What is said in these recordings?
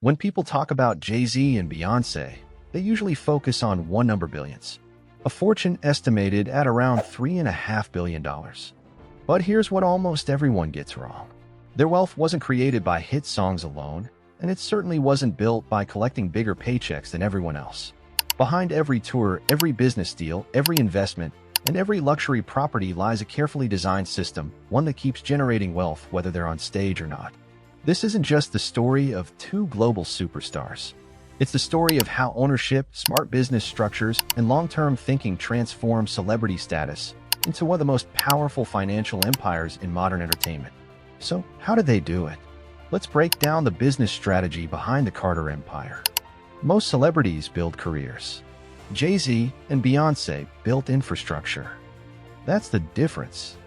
When people talk about Jay-Z and Beyoncé, they usually focus on one-number billions, a fortune estimated at around $3.5 billion. But here's what almost everyone gets wrong. Their wealth wasn't created by hit songs alone, and it certainly wasn't built by collecting bigger paychecks than everyone else. Behind every tour, every business deal, every investment, and every luxury property lies a carefully designed system, one that keeps generating wealth whether they're on stage or not. This isn't just the story of two global superstars. It's the story of how ownership, smart business structures, and long-term thinking transform celebrity status into one of the most powerful financial empires in modern entertainment. So, how did they do it? Let's break down the business strategy behind the Carter Empire. Most celebrities build careers. Jay-Z and Beyoncé built infrastructure. That's the difference.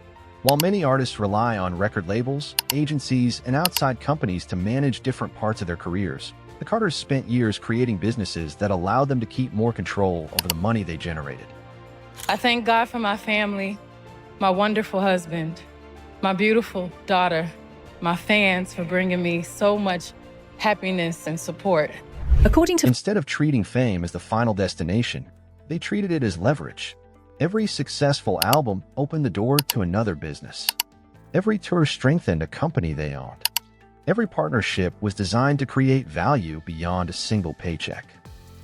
While many artists rely on record labels, agencies, and outside companies to manage different parts of their careers, the Carters spent years creating businesses that allowed them to keep more control over the money they generated. I thank God for my family, my wonderful husband, my beautiful daughter, my fans for bringing me so much happiness and support. Instead of treating fame as the final destination, they treated it as leverage. Every successful album opened the door to another business. Every tour strengthened a company they owned. Every partnership was designed to create value beyond a single paycheck.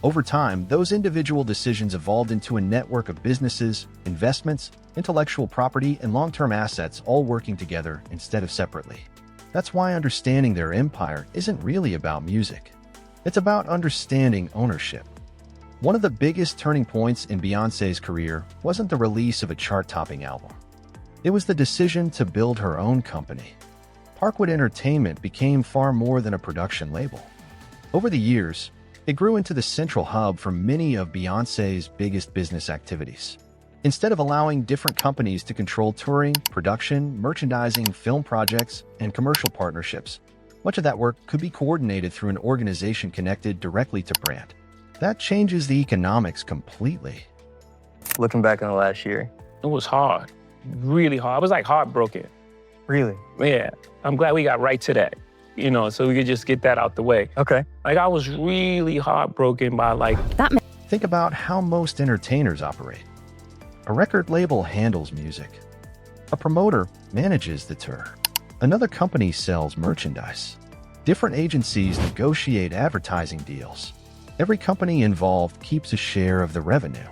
Over time, those individual decisions evolved into a network of businesses, investments, intellectual property, and long-term assets all working together instead of separately. That's why understanding their empire isn't really about music. It's about understanding ownership. One of the biggest turning points in Beyoncé's career wasn't the release of a chart-topping album. It was the decision to build her own company. Parkwood Entertainment became far more than a production label. Over the years, it grew into the central hub for many of Beyoncé's biggest business activities. Instead of allowing different companies to control touring, production, merchandising, film projects, and commercial partnerships, much of that work could be coordinated through an organization connected directly to brand. That changes the economics completely. Looking back on the last year. It was hard, really hard. I was like heartbroken. Really? Yeah, I'm glad we got right to that, so we could just get that out the way. Okay. Like I was really heartbroken by Think about how most entertainers operate. A record label handles music. A promoter manages the tour. Another company sells merchandise. Different agencies negotiate advertising deals. Every company involved keeps a share of the revenue.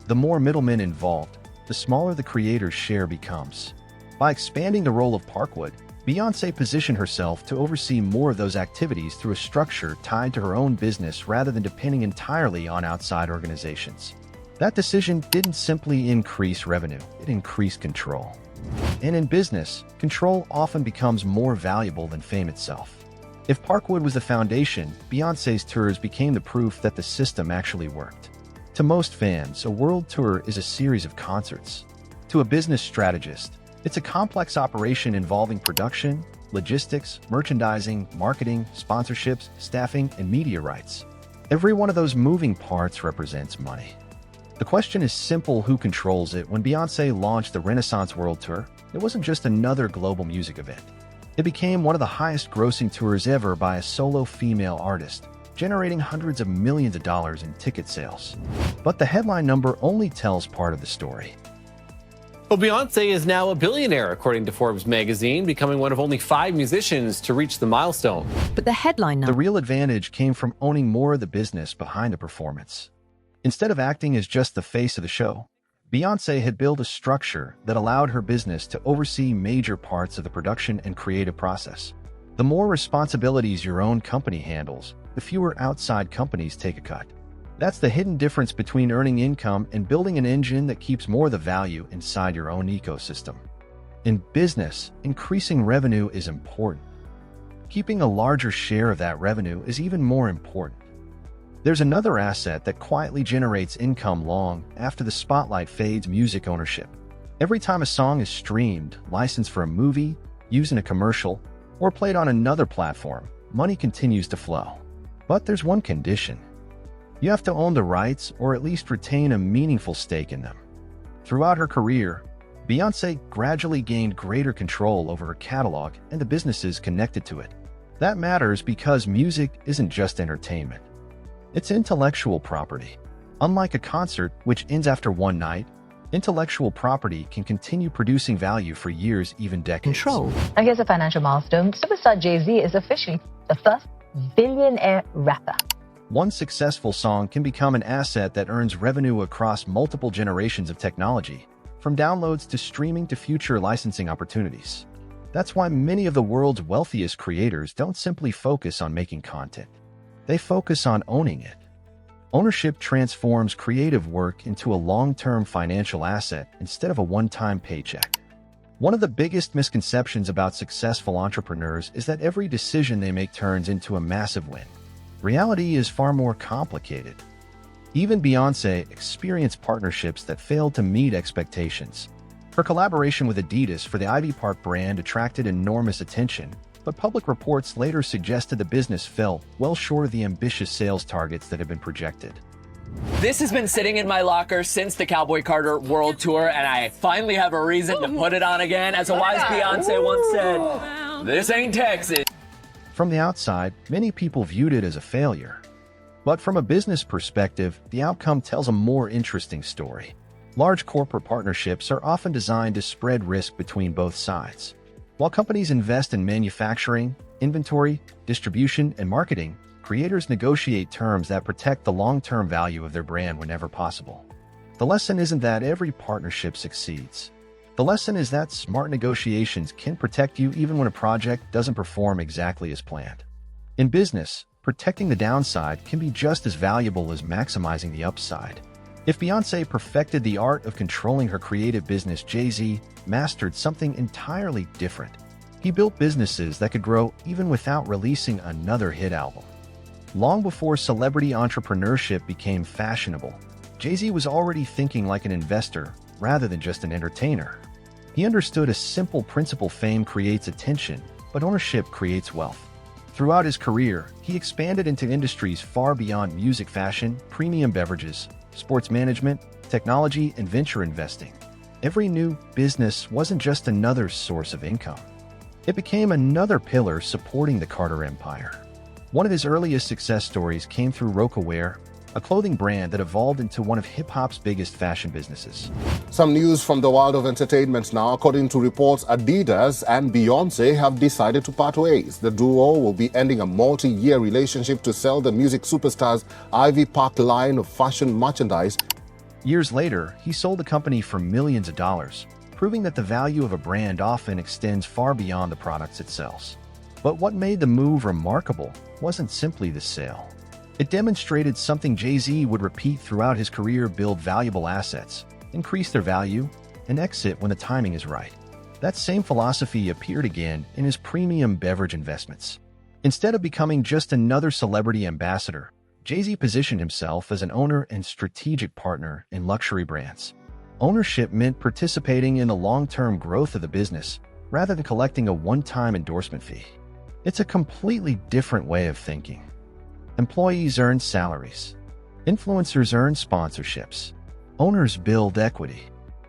The more middlemen involved, the smaller the creator's share becomes. By expanding the role of Parkwood, Beyoncé positioned herself to oversee more of those activities through a structure tied to her own business rather than depending entirely on outside organizations. That decision didn't simply increase revenue, it increased control. And in business, control often becomes more valuable than fame itself. If Parkwood was the foundation, Beyoncé's tours became the proof that the system actually worked. To most fans, a world tour is a series of concerts. To a business strategist, it's a complex operation involving production, logistics, merchandising, marketing, sponsorships, staffing, and media rights. Every one of those moving parts represents money. The question is simple: who controls it? When Beyoncé launched the Renaissance World Tour, it wasn't just another global music event. It became one of the highest-grossing tours ever by a solo female artist, generating hundreds of millions of dollars in ticket sales. But the headline number only tells part of the story. Well, Beyoncé is now a billionaire, according to Forbes magazine, becoming one of only 5 musicians to reach the milestone. But the headline number... The real advantage came from owning more of the business behind the performance. Instead of acting as just the face of the show, Beyoncé had built a structure that allowed her business to oversee major parts of the production and creative process. The more responsibilities your own company handles, the fewer outside companies take a cut. That's the hidden difference between earning income and building an engine that keeps more of the value inside your own ecosystem. In business, increasing revenue is important. Keeping a larger share of that revenue is even more important. There's another asset that quietly generates income long after the spotlight fades: music ownership. Every time a song is streamed, licensed for a movie, used in a commercial, or played on another platform, money continues to flow. But there's one condition. You have to own the rights or at least retain a meaningful stake in them. Throughout her career, Beyoncé gradually gained greater control over her catalog and the businesses connected to it. That matters because music isn't just entertainment. It's intellectual property. Unlike a concert, which ends after one night, intellectual property can continue producing value for years, even decades. Control. And here's a financial milestone. Superstar Jay-Z is officially the first billionaire rapper. One successful song can become an asset that earns revenue across multiple generations of technology, from downloads to streaming to future licensing opportunities. That's why many of the world's wealthiest creators don't simply focus on making content. They focus on owning it. Ownership transforms creative work into a long-term financial asset instead of a one-time paycheck. One of the biggest misconceptions about successful entrepreneurs is that every decision they make turns into a massive win. Reality is far more complicated. Even Beyoncé experienced partnerships that failed to meet expectations. Her collaboration with Adidas for the Ivy Park brand attracted enormous attention, but public reports later suggested the business fell well short of the ambitious sales targets that had been projected. This has been sitting in my locker since the Cowboy Carter World Tour, and I finally have a reason to put it on again. As a wise Beyonce once said, this ain't Texas. From the outside, many people viewed it as a failure. But from a business perspective, the outcome tells a more interesting story. Large corporate partnerships are often designed to spread risk between both sides. While companies invest in manufacturing, inventory, distribution, and marketing, creators negotiate terms that protect the long-term value of their brand whenever possible. The lesson isn't that every partnership succeeds. The lesson is that smart negotiations can protect you even when a project doesn't perform exactly as planned. In business, protecting the downside can be just as valuable as maximizing the upside. If Beyoncé perfected the art of controlling her creative business, Jay-Z mastered something entirely different. He built businesses that could grow even without releasing another hit album. Long before celebrity entrepreneurship became fashionable, Jay-Z was already thinking like an investor rather than just an entertainer. He understood a simple principle: fame creates attention, but ownership creates wealth. Throughout his career, he expanded into industries far beyond music, fashion, premium beverages, sports management, technology, and venture investing. Every new business wasn't just another source of income. It became another pillar supporting the Carter empire. One of his earliest success stories came through Roc, a clothing brand that evolved into one of hip-hop's biggest fashion businesses. Some news from the world of entertainment now. According to reports, Adidas and Beyoncé have decided to part ways. The duo will be ending a multi-year relationship to sell the music superstar's Ivy Park line of fashion merchandise. Years later, he sold the company for millions of dollars, proving that the value of a brand often extends far beyond the products it sells. But what made the move remarkable wasn't simply the sale. It demonstrated something Jay-Z would repeat throughout his career: build valuable assets, increase their value, and exit when the timing is right. That same philosophy appeared again in his premium beverage investments. Instead of becoming just another celebrity ambassador, Jay-Z positioned himself as an owner and strategic partner in luxury brands. Ownership meant participating in the long-term growth of the business rather than collecting a one-time endorsement fee. It's a completely different way of thinking. Employees earn salaries. Influencers earn sponsorships. Owners build equity.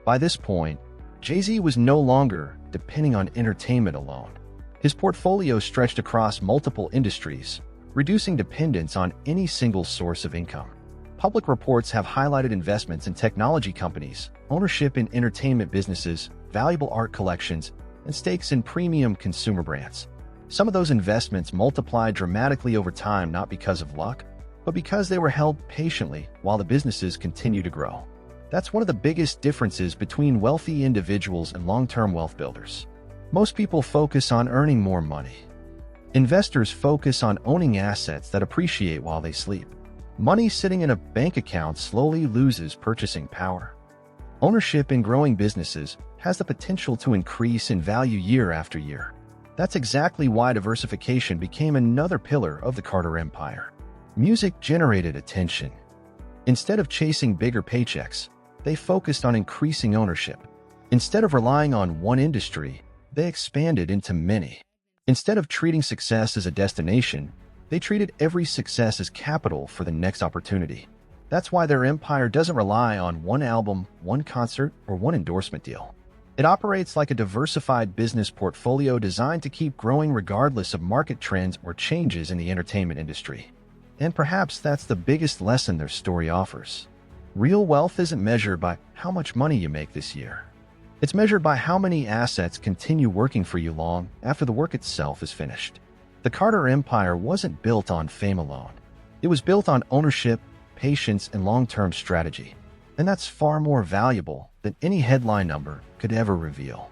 By this point, Jay-Z was no longer depending on entertainment alone. His portfolio stretched across multiple industries, reducing dependence on any single source of income. Public reports have highlighted investments in technology companies, ownership in entertainment businesses, valuable art collections, and stakes in premium consumer brands. Some of those investments multiplied dramatically over time, not because of luck, but because they were held patiently while the businesses continued to grow. That's one of the biggest differences between wealthy individuals and long-term wealth builders. Most people focus on earning more money. Investors focus on owning assets that appreciate while they sleep. Money sitting in a bank account slowly loses purchasing power. Ownership in growing businesses has the potential to increase in value year after year. That's exactly why diversification became another pillar of the Carter empire. Music generated attention. Instead of chasing bigger paychecks, they focused on increasing ownership. Instead of relying on one industry, they expanded into many. Instead of treating success as a destination, they treated every success as capital for the next opportunity. That's why their empire doesn't rely on one album, one concert, or one endorsement deal. It operates like a diversified business portfolio designed to keep growing regardless of market trends or changes in the entertainment industry. And perhaps that's the biggest lesson their story offers. Real wealth isn't measured by how much money you make this year. It's measured by how many assets continue working for you long after the work itself is finished. The Carter Empire wasn't built on fame alone. It was built on ownership, patience, and long-term strategy. And that's far more valuable than any headline number could ever reveal.